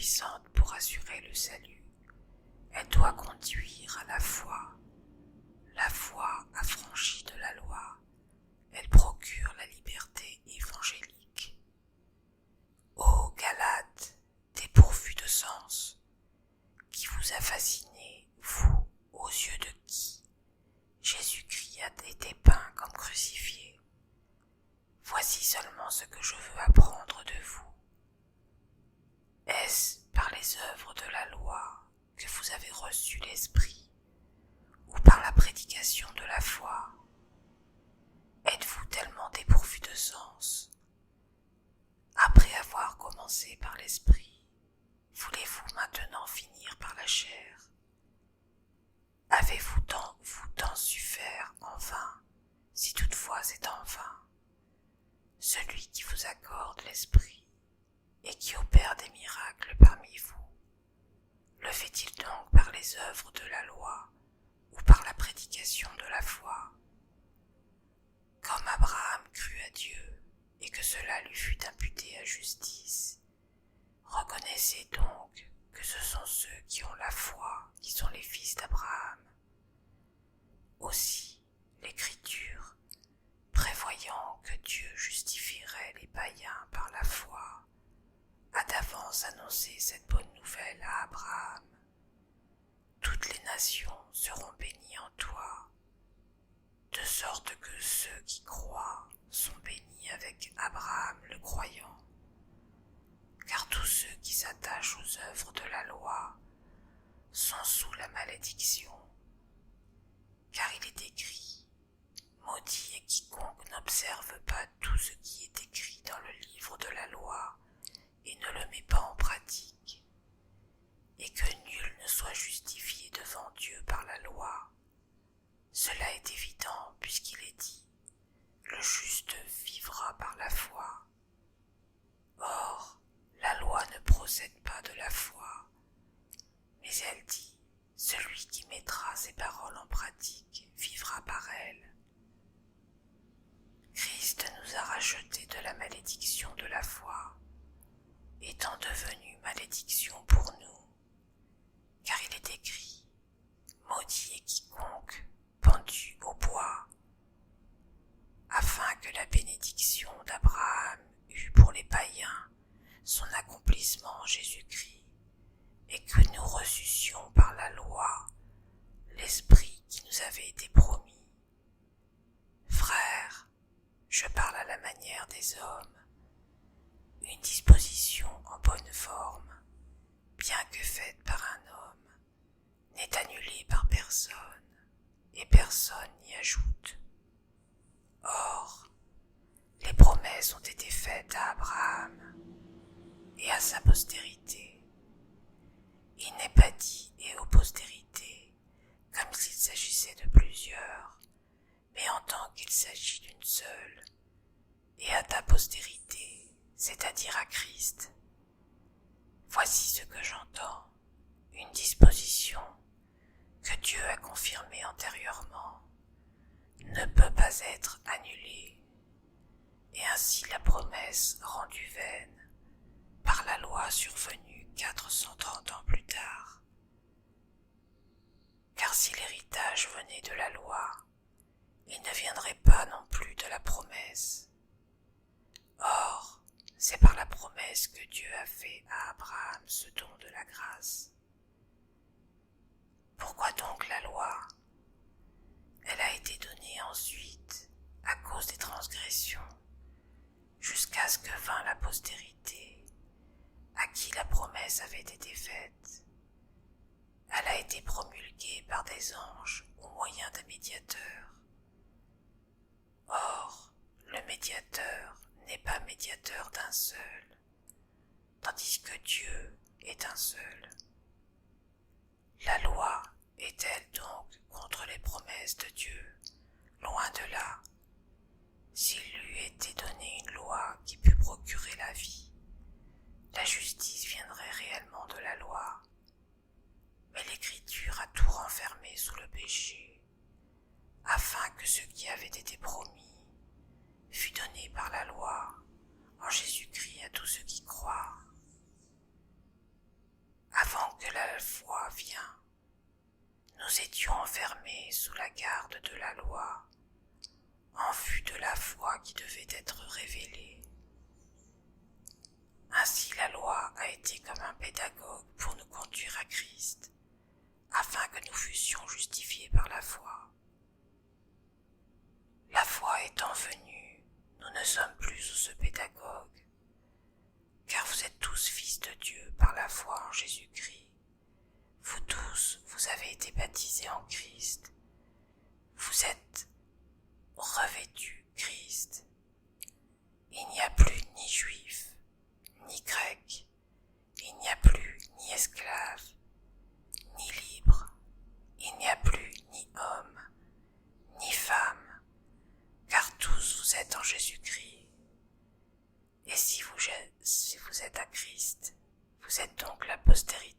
puissante pour assurer le salut. Elle doit conduire à la foi. La foi affranchie de la loi. Elle procure la liberté évangélique. Ô Galates, dépourvus de sens, qui vous a fasciné, vous, aux yeux de qui Jésus-Christ a été peint comme crucifié. Voici seulement ce que je veux apprendre de vous. Est-ce par les œuvres de la loi que vous avez reçu l'Esprit, ou par la prédication de la foi? Êtes-vous tellement dépourvus de sens? Après avoir commencé par l'Esprit, voulez-vous maintenant finir par la chair? Avez-vous tant su faire en vain, si toutefois c'est en vain? Celui qui vous accorde l'Esprit et qui opère des miracles parmi vous, le fait-il donc par les œuvres de la loi ou par la prédication de la foi? Comme Abraham crut à Dieu et que cela lui fut imputé à justice, reconnaissez donc que ce sont ceux qui ont la foi qui sont les fils d'Abraham. Aussi, l'Écriture, prévoyant que Dieu justifierait les païens par la foi, a d'avance annoncé cette bonne nouvelle à Abraham. Toutes les nations seront bénies en toi, de sorte que ceux qui croient sont bénis avec Abraham le croyant. Car tous ceux qui s'attachent aux œuvres de la loi sont sous la malédiction. Car il est écrit, maudit est quiconque n'observe pas tout ce qui est écrit dans le livre de la loi et ne le met pas en pratique, et que nul ne soit justifié devant Dieu par la loi. Cela est évident puisqu'il est dit, le juste vivra par la foi. Or, la loi ne procède pas de la foi, mais elle dit, celui qui mettra ses paroles en pratique vivra par elles. Christ nous a rachetés de la malédiction de la foi, étant devenu malédiction pour nous, car il est écrit, maudit est quiconque pendu au bois, afin que la bénédiction d'Abraham eût pour les païens son accomplissement en Jésus-Christ, et que nous reçussions par la loi l'Esprit qui nous avait été promis. Frères, je parle à la manière des hommes, une disposition en bonne forme, bien que faite par un homme, n'est annulée par personne, et personne n'y ajoute. Or, les promesses ont été faites à Abraham et à sa postérité. Il n'est pas dit et aux postérités, comme s'il s'agissait de plusieurs, mais en tant qu'il s'agit d'une seule, et à ta postérité, c'est-à-dire à Christ. Voici ce que j'entends, une disposition que Dieu a confirmée antérieurement, ne peut pas être annulée, et ainsi la promesse rendue vaine par la loi survenue 430 ans plus tard. Car si l'héritage venait de la loi, il ne viendrait pas non plus de la promesse. Or, c'est par la promesse que Dieu a fait à Abraham ce don de la grâce. Pourquoi donc la loi? Elle a été donnée ensuite à cause des transgressions, jusqu'à ce que vint la postérité, à qui la promesse avait été faite. Elle a été promulguée par des anges au moyen d'un médiateur. Or, le médiateur n'est pas médiateur d'un seul, tandis que Dieu est un seul. La loi est-elle donc contre les promesses de Dieu? Loin de là. S'il lui était donné une loi qui pût procurer la vie, la justice viendrait réellement de la loi. Mais l'Écriture a tout renfermé sous le péché, afin que ce qui avait été promis fût donné par la loi en Jésus-Christ à tous ceux qui croient. garde de la loi, en vue de la foi qui devait être révélée. Ainsi la loi a été comme un pédagogue pour nous conduire à Christ, afin que nous fussions justifiés par la foi. La foi étant venue, nous ne sommes plus sous ce pédagogue, car vous êtes tous fils de Dieu par la foi en Jésus-Christ. Vous tous, vous avez été baptisés en Christ. Vous êtes revêtus Christ. Il n'y a plus ni juif, ni grec, il n'y a plus ni esclave, ni libre, il n'y a plus ni homme, ni femme, car tous vous êtes en Jésus-Christ. Et si vous êtes à Christ, vous êtes donc la postérité